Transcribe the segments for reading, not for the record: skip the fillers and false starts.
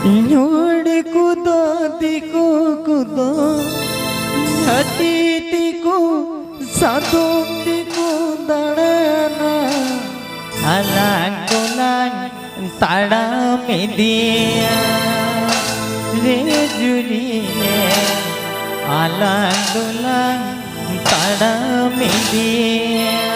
Nyuri kudo tiku kudo hati tiku satu tiku darana alang tulang tada media re juri alang tulang tada media.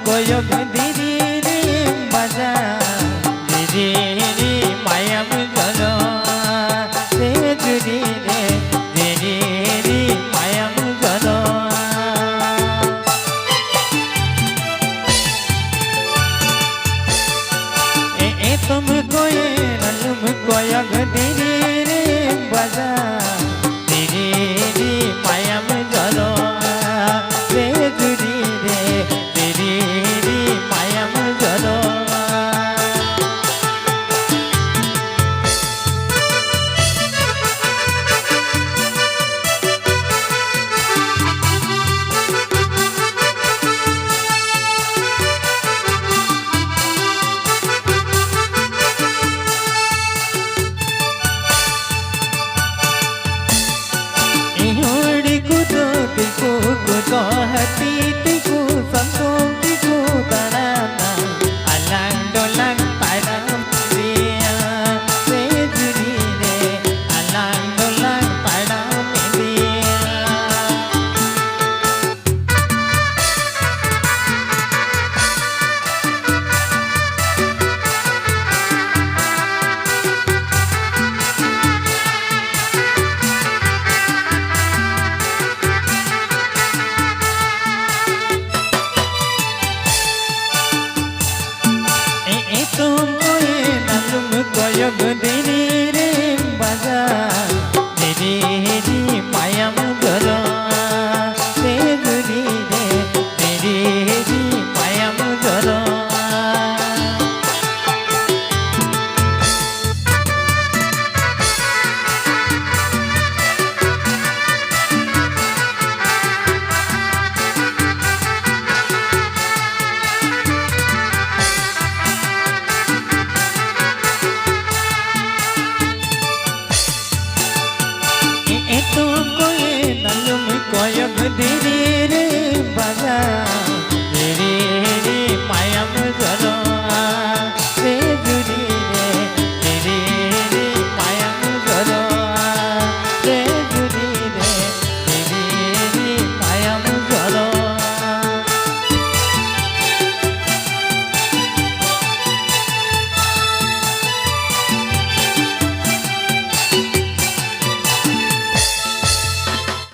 Koyok diri baja diri mayam jalo diri mayam jalo tum koye nalum koyok diri baja diri mayam jalo hati tiku santong tiku tarana alang dolang padam dia sejudi re alang dolang padam dia koyok diri baja diri mayam jalo diri mayam jalo koyok diri